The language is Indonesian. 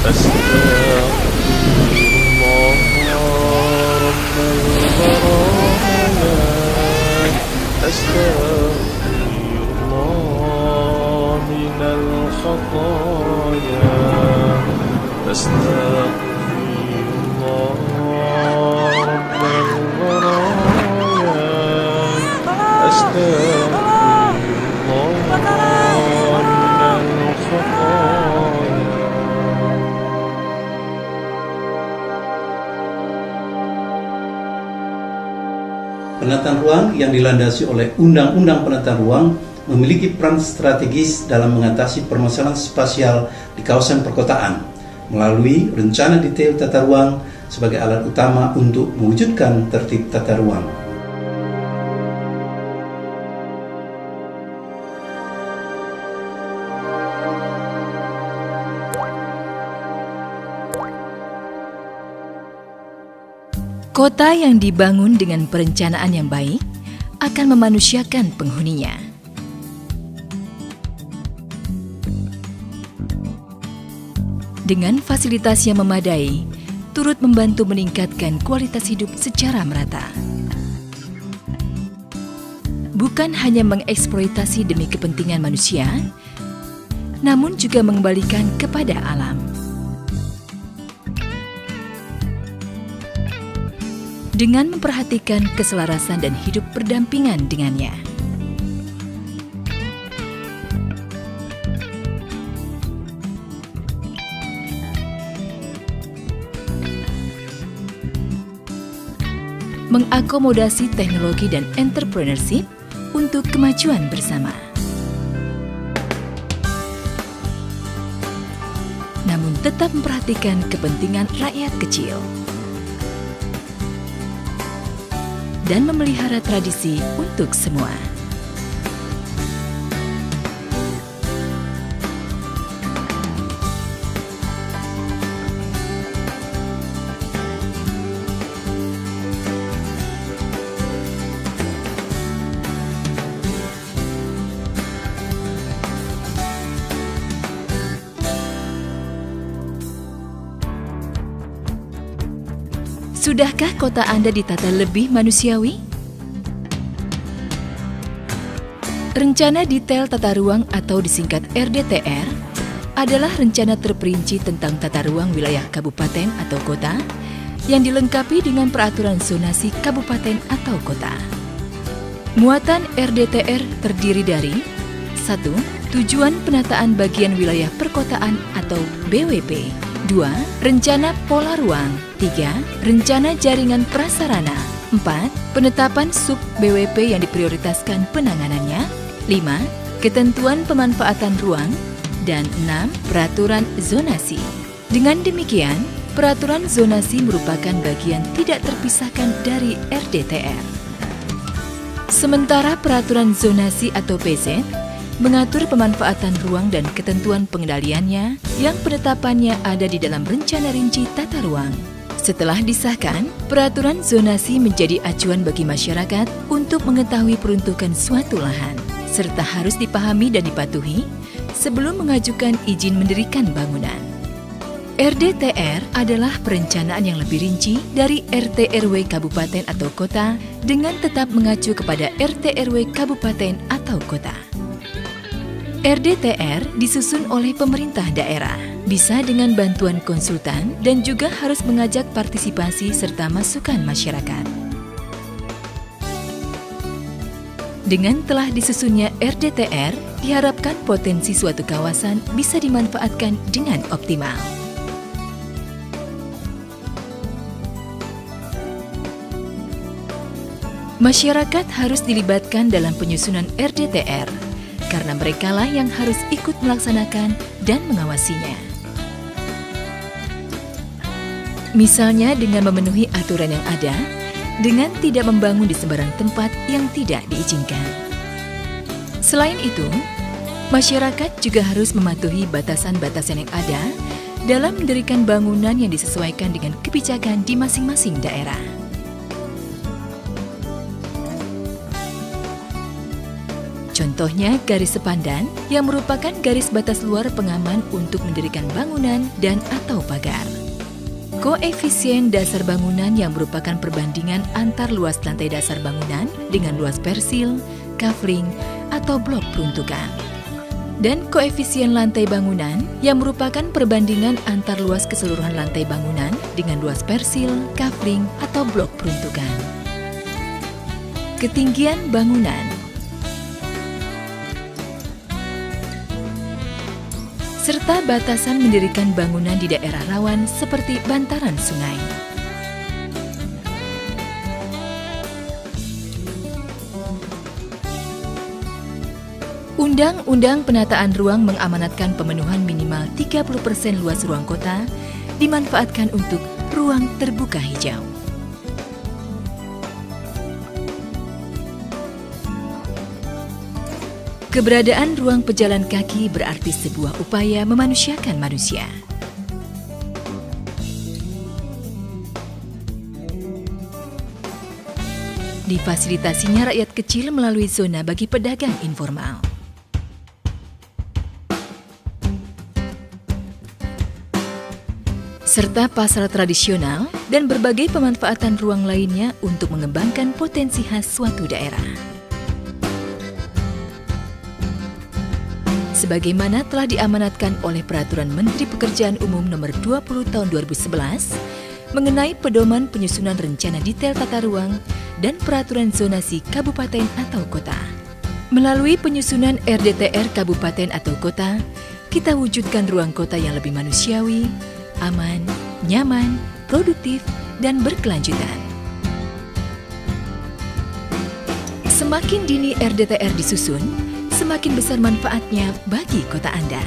أستغفر الله رب البرايا أستغفر الله من الخطايا أستغفر الله رب البرايا أستغفر الله من الخطايا. Penataan ruang yang dilandasi oleh Undang-Undang Penataan Ruang memiliki peran strategis dalam mengatasi permasalahan spasial di kawasan perkotaan melalui rencana detail tata ruang sebagai alat utama untuk mewujudkan tertib tata ruang. Kota yang dibangun dengan perencanaan yang baik akan memanusiakan penghuninya. Dengan fasilitas yang memadai, turut membantu meningkatkan kualitas hidup secara merata. Bukan hanya mengeksploitasi demi kepentingan manusia, namun juga mengembalikan kepada alam. Dengan memperhatikan keselarasan dan hidup berdampingan dengannya. Mengakomodasi teknologi dan entrepreneurship untuk kemajuan bersama. Namun tetap memperhatikan kepentingan rakyat kecil. Dan memelihara tradisi untuk semua. Sudahkah kota Anda ditata lebih manusiawi? Rencana Detail Tata Ruang atau disingkat RDTR adalah rencana terperinci tentang tata ruang wilayah kabupaten atau kota yang dilengkapi dengan peraturan zonasi kabupaten atau kota. Muatan RDTR terdiri dari 1. Tujuan penataan bagian wilayah perkotaan atau BWP. 2. Rencana pola ruang. 3. Rencana jaringan prasarana. 4. Penetapan sub BWP yang diprioritaskan penanganannya. 5. Ketentuan pemanfaatan ruang. Dan 6. Peraturan zonasi. Dengan demikian, peraturan zonasi merupakan bagian tidak terpisahkan dari RDTR. Sementara peraturan zonasi atau PZ mengatur pemanfaatan ruang dan ketentuan pengendaliannya yang penetapannya ada di dalam rencana rinci tata ruang. Setelah disahkan, peraturan zonasi menjadi acuan bagi masyarakat untuk mengetahui peruntukan suatu lahan, serta harus dipahami dan dipatuhi sebelum mengajukan izin mendirikan bangunan. RDTR adalah perencanaan yang lebih rinci dari RT/RW kabupaten atau kota dengan tetap mengacu kepada RT/RW kabupaten atau kota. RDTR disusun oleh pemerintah daerah, bisa dengan bantuan konsultan dan juga harus mengajak partisipasi serta masukan masyarakat. Dengan telah disusunnya RDTR, diharapkan potensi suatu kawasan bisa dimanfaatkan dengan optimal. Masyarakat harus dilibatkan dalam penyusunan RDTR, karena merekalah yang harus ikut melaksanakan dan mengawasinya. Misalnya dengan memenuhi aturan yang ada, dengan tidak membangun di sembarang tempat yang tidak diizinkan. Selain itu, masyarakat juga harus mematuhi batasan-batasan yang ada dalam mendirikan bangunan yang disesuaikan dengan kebijakan di masing-masing daerah. Contohnya garis sepandan yang merupakan garis batas luar pengaman untuk mendirikan bangunan dan atau pagar. Koefisien dasar bangunan yang merupakan perbandingan antar luas lantai dasar bangunan dengan luas persil, kafling, atau blok peruntukan. Dan koefisien lantai bangunan yang merupakan perbandingan antar luas keseluruhan lantai bangunan dengan luas persil, kafling, atau blok peruntukan. Ketinggian bangunan serta batasan mendirikan bangunan di daerah rawan seperti bantaran sungai. Undang-Undang Penataan Ruang mengamanatkan pemenuhan minimal 30% luas ruang kota dimanfaatkan untuk ruang terbuka hijau. Keberadaan ruang pejalan kaki berarti sebuah upaya memanusiakan manusia. Difasilitasinya rakyat kecil melalui zona bagi pedagang informal. Serta pasar tradisional dan berbagai pemanfaatan ruang lainnya untuk mengembangkan potensi khas suatu daerah. Sebagaimana telah diamanatkan oleh Peraturan Menteri Pekerjaan Umum Nomor 20 Tahun 2011 mengenai pedoman penyusunan rencana detail tata ruang dan peraturan zonasi kabupaten atau kota. Melalui penyusunan RDTR kabupaten atau kota, kita wujudkan ruang kota yang lebih manusiawi, aman, nyaman, produktif, dan berkelanjutan. Semakin dini RDTR disusun, semakin besar manfaatnya bagi kota Anda.